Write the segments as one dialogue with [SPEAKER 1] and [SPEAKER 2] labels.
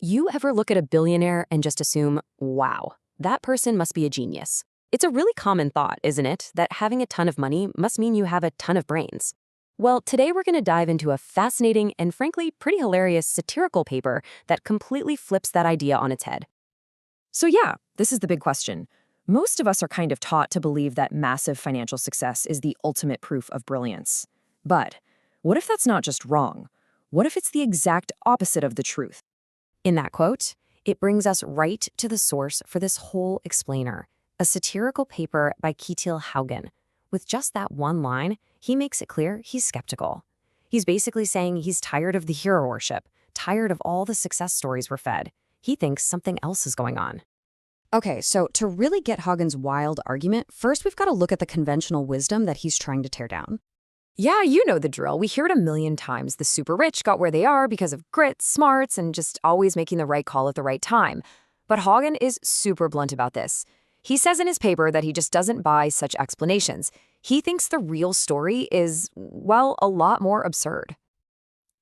[SPEAKER 1] You ever look at a billionaire and just assume, wow, that person must be a genius? It's a really common thought, isn't it, that having a ton of money must mean you have a ton of brains. Well, today we're going to dive into a fascinating and frankly pretty hilarious satirical paper that completely flips that idea on its head.
[SPEAKER 2] So yeah, this is the big question. Most of us are kind of taught to believe that massive financial success is the ultimate proof of brilliance. But what if that's not just wrong? What if it's the exact opposite of the truth?
[SPEAKER 1] In that quote, it brings us right to the source for this whole explainer, a satirical paper by Ketil Haugen. With just that one line, he makes it clear he's skeptical. He's basically saying he's tired of the hero worship, tired of all the success stories we're fed. He thinks something else is going on.
[SPEAKER 2] Okay, so to really get Haugen's wild argument, first we've got to look at the conventional wisdom that he's trying to tear down.
[SPEAKER 3] Yeah, you know the drill. We hear it a million times. The super rich got where they are because of grit, smarts, and just always making the right call at the right time. But Haugen is super blunt about this. He says in his paper that he just doesn't buy such explanations. He thinks the real story is, well, a lot more absurd.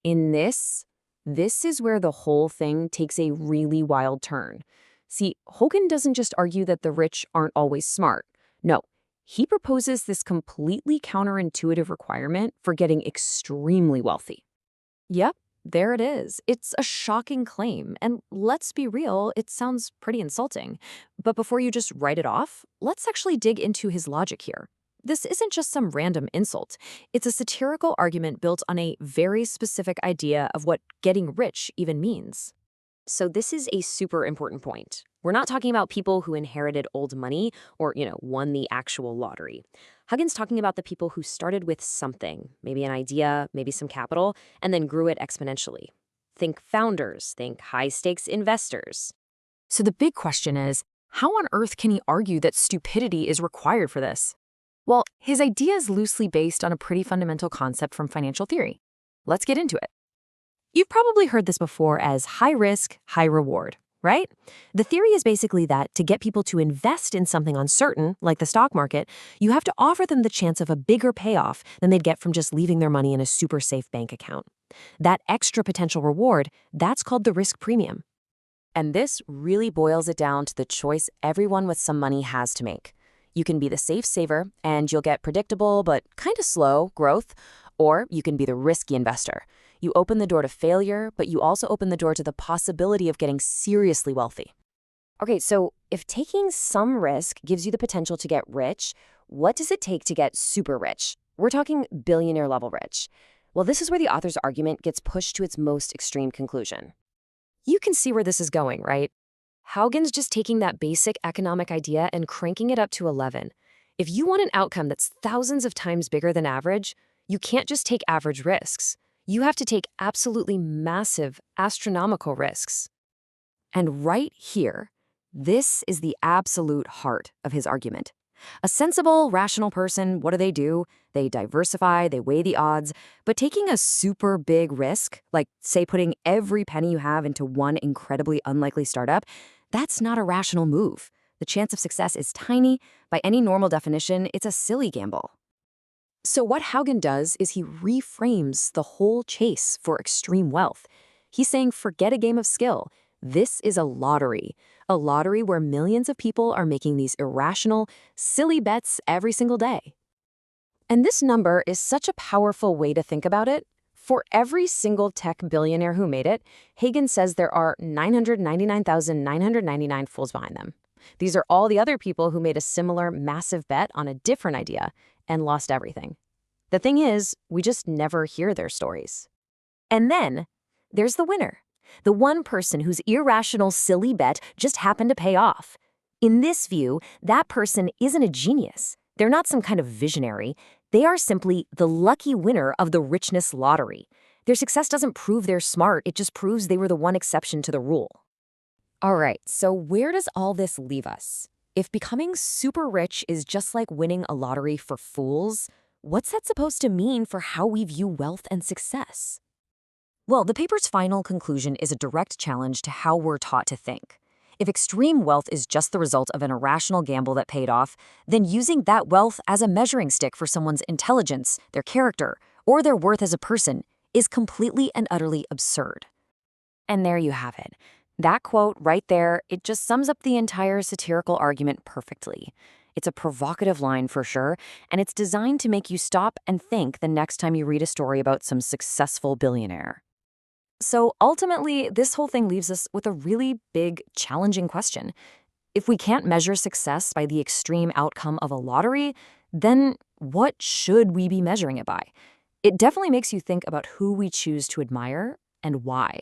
[SPEAKER 1] In this is where the whole thing takes a really wild turn. See, Haugen doesn't just argue that the rich aren't always smart. No. He proposes this completely counterintuitive requirement for getting extremely wealthy. Yep, there it is. It's a shocking claim, and let's be real, it sounds pretty insulting. But before you just write it off, let's actually dig into his logic here. This isn't just some random insult. It's a satirical argument built on a very specific idea of what getting rich even means. So this is a super important point. We're not talking about people who inherited old money or, won the actual lottery. Haugen's talking about the people who started with something, maybe an idea, maybe some capital, and then grew it exponentially. Think founders, think high-stakes investors.
[SPEAKER 3] So the big question is, how on earth can he argue that stupidity is required for this? Well, his idea is loosely based on a pretty fundamental concept from financial theory. Let's get into it. You've probably heard this before as high risk, high reward, right? The theory is basically that to get people to invest in something uncertain, like the stock market, you have to offer them the chance of a bigger payoff than they'd get from just leaving their money in a super safe bank account. That extra potential reward, that's called the risk premium. And this really boils it down to the choice everyone with some money has to make. You can be the safe saver, and you'll get predictable but kind of slow growth, or you can be the risky investor. You open the door to failure, but you also open the door to the possibility of getting seriously wealthy. Okay, so if taking some risk gives you the potential to get rich, what does it take to get super rich? We're talking billionaire level rich. Well, this is where the author's argument gets pushed to its most extreme conclusion. You can see where this is going, right? Haugen's just taking that basic economic idea and cranking it up to 11. If you want an outcome that's thousands of times bigger than average, you can't just take average risks. You have to take absolutely massive, astronomical risks. And right here, this is the absolute heart of his argument. A sensible, rational person, what do? They diversify, they weigh the odds, but taking a super big risk, like, say, putting every penny you have into one incredibly unlikely startup, that's not a rational move. The chance of success is tiny. By any normal definition, it's a silly gamble. So what Haugen does is he reframes the whole chase for extreme wealth. He's saying, forget a game of skill. This is a lottery where millions of people are making these irrational, silly bets every single day. And this number is such a powerful way to think about it. For every single tech billionaire who made it, Haugen says there are 999,999 fools behind them. These are all the other people who made a similar massive bet on a different idea and lost everything. The thing is, we just never hear their stories. And then there's the winner, the one person whose irrational, silly bet just happened to pay off. In this view, that person isn't a genius. They're not some kind of visionary. They are simply the lucky winner of the richness lottery. Their success doesn't prove they're smart, it just proves they were the one exception to the rule. All right, so where does all this leave us? If becoming super rich is just like winning a lottery for fools, what's that supposed to mean for how we view wealth and success? Well, the paper's final conclusion is a direct challenge to how we're taught to think. If extreme wealth is just the result of an irrational gamble that paid off, then using that wealth as a measuring stick for someone's intelligence, their character, or their worth as a person is completely and utterly absurd. And there you have it.
[SPEAKER 1] That quote right there, it just sums up the entire satirical argument perfectly. It's a provocative line for sure, and it's designed to make you stop and think the next time you read a story about some successful billionaire. So ultimately, this whole thing leaves us with a really big, challenging question. If we can't measure success by the extreme outcome of a lottery, then what should we be measuring it by? It definitely makes you think about who we choose to admire and why.